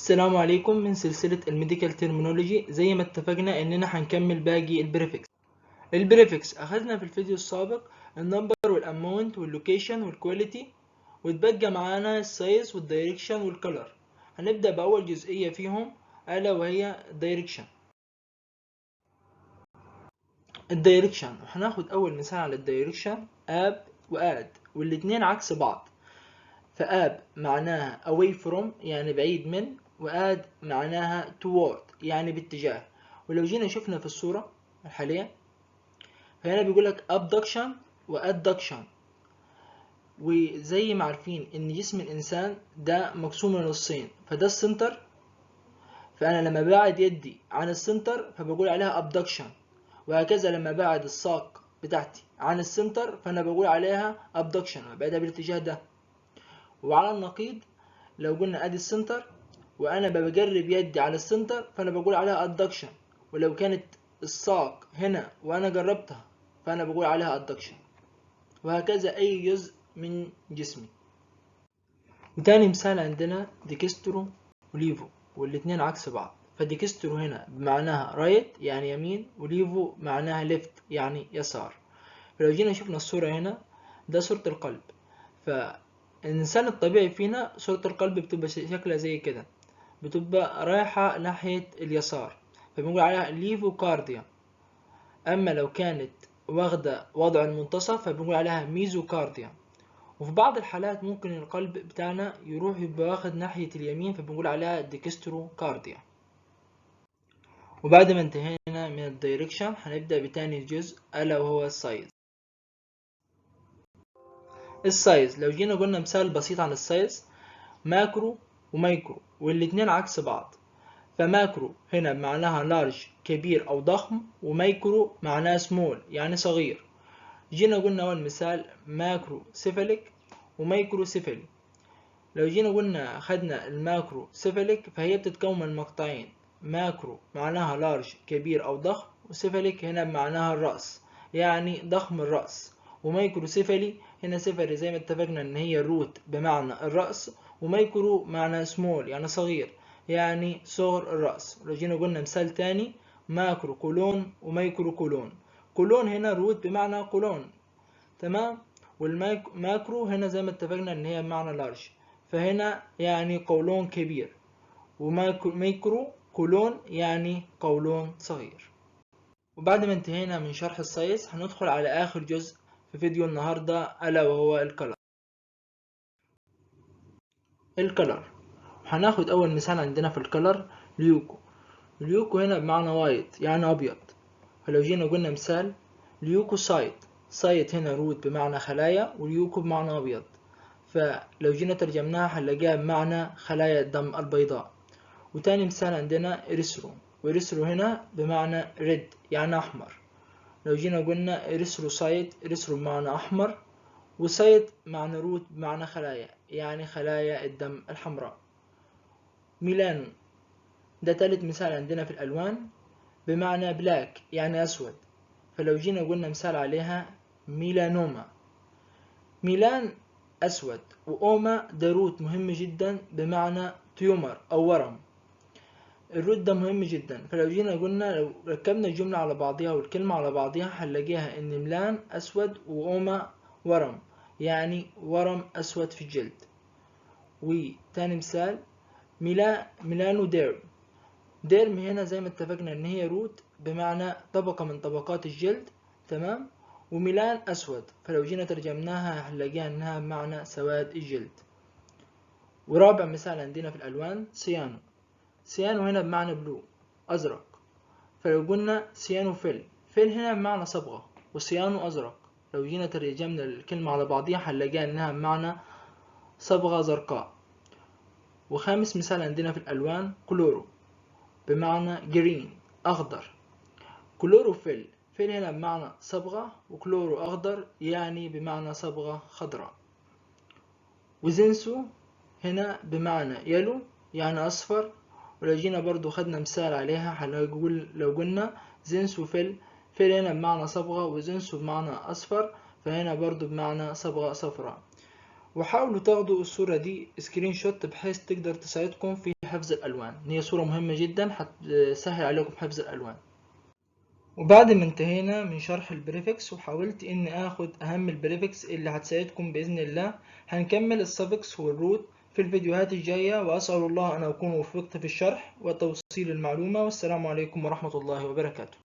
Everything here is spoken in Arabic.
السلام عليكم من سلسلة الميديكال ترمينولوجي. زي ما اتفقنا اننا هنكمل باقي البريفكس اخذنا في الفيديو السابق النمبر والاماونت واللوكيشن والكواليتي، واتبقى معانا السايز والدايركشن والكلر. هنبدأ بأول جزئية فيهم ألا وهي الدايركشن. وهناخد أول مثال على الدايركشن اب واد، والاتنين عكس بعض. فاب معناها away from يعني بعيد من، واد معناها toward يعني باتجاه. ولو جينا شفنا في الصورة الحالية فهنا بيقولك abduction و adduction. وزي ما عارفين ان جسم الانسان ده مقسوم لنصين، فده السنتر، فانا لما بعد يدي عن السنتر فبقول عليها abduction، وهكذا لما بعد الساق بتاعتي عن السنتر فانا بقول عليها abduction بعدها بالاتجاه ده. وعلى النقيض لو قلنا ادي السنتر وانا بقرب يدي على السنتر فانا بقول عليها ادكشن، ولو كانت الساق هنا وانا قربتها فانا بقول عليها ادكشن، وهكذا اي جزء من جسمي. وتاني مثال عندنا ديكسترو وليفو، والاتنين عكس بعض. فديكسترو هنا بمعناها رايت يعني يمين، وليفو معناها ليفت يعني يسار. فلو جينا شفنا الصورة هنا ده صورة القلب، فالإنسان الطبيعي فينا صورة القلب بتبقى شكلها زي كده، بتبقى رايحة ناحية اليسار، فبنقول عليها ليفوكارديا. أما لو كانت واخدة وضع المنتصف فبنقول عليها ميزوكارديا. وفي بعض الحالات ممكن القلب بتاعنا يروح يبقى واخد ناحية اليمين فبنقول عليها ديكستروكارديا. وبعد ما انتهينا من الدايركشن هنبدأ بتاني جزء ألا وهو السايز. لو جينا قلنا مثال بسيط عن السايز، ماكرو ومايكرو والاتنين عكس بعض. فماكرو هنا معناها لارج كبير أو ضخم، ومايكرو معناها سمول يعني صغير. جينا قلنا أول مثال ماكرو سيفاليك ومايكرو سيفالي. لو جينا قلنا خدنا الماكرو سيفاليك فهي بتتكون من مقطعين، ماكرو معناها لارج كبير أو ضخم، وسيفاليك هنا معناها الرأس يعني ضخم الرأس. ومايكرو سيفالي هنا سيفالي زي ما اتفقنا ان هي الروت بمعنى الرأس، ومايكرو معنى سمول يعني صغير يعني صغر الرأس. لو جينا قلنا مثال تاني ماكرو كولون ومايكرو كولون. كولون هنا روت بمعنى كولون، تمام. والماكرو هنا زي ما اتفقنا ان هي بمعنى لارج، فهنا يعني قولون كبير. ومايكرو كولون يعني قولون صغير. وبعد ما انتهينا من شرح السايز هندخل على آخر جزء في فيديو النهاردة ألا وهو الكلر. هناخد أول مثال عندنا في الكلر ليوكو. ليوكو هنا بمعنى وايت يعني أبيض. فلو جينا قلنا مثال ليوكو سايت هنا روت بمعنى خلايا، وليوكو بمعنى أبيض. فلو جينا ترجمناها هنلاقيها بمعنى خلايا الدم البيضاء. وتاني مثال عندنا إريثرو، وإريثرو هنا بمعنى ريد يعني أحمر. لو جينا قلنا إريثروسايت، إريثرو بمعنى أحمر، وسايت معنى روت بمعنى خلايا يعني خلايا الدم الحمراء. ميلانو ده تالت مثال عندنا في الألوان بمعنى بلاك يعني أسود. فلو جينا قلنا مثال عليها ميلانوما. ميلان أسود، وأوما ده روت مهم جدا بمعنى تيومر أو ورم. الروت ده مهم جدا. فلو جينا قلنا لو ركبنا الجملة على بعضها والكلمة على بعضها هنلاقيها ان ميلان اسود واوما ورم يعني ورم اسود في الجلد. وتاني مثال ميلانو ديرم هنا زي ما اتفقنا ان هي روت بمعنى طبقة من طبقات الجلد، تمام. وميلان اسود، فلو جينا ترجمناها هنلاقيها انها بمعنى سواد الجلد. ورابع مثال عندنا في الالوان سيانو هنا بمعنى بلو ازرق. فلو قلنا سيانو فيل هنا بمعنى صبغة، وسيانو أزرق. لو جينا ترجمنا الكلمة على بعضيها هنلاقيها إنها بمعنى صبغة زرقاء. وخامس مثال عندنا في الألوان كلورو بمعنى جرين أخضر. كلورو فيل هنا بمعنى صبغة، وكلورو أخضر يعني بمعنى صبغة خضراء. وزنسو هنا بمعنى يلو يعني أصفر. ولو جينا برضو خدنا مثال عليها هنقول لو قلنا زنسو فيل هنا بمعنى صبغة، وزنسو بمعنى أصفر، فهنا برضو بمعنى صبغة صفراء. وحاولوا تاخدوا الصورة دي سكرين شوت بحيث تقدر تساعدكم في حفظ الألوان. هي صورة مهمة جدا هتسهل عليكم حفظ الألوان. وبعد ما انتهينا من شرح البريفكس وحاولت اني اخد اهم البريفكس اللي هتساعدكم باذن الله، هنكمل السفكس والروت في الفيديوهات الجاية، واسأل الله ان اكون وفقت في الشرح وتوصيل المعلومة. والسلام عليكم ورحمة الله وبركاته.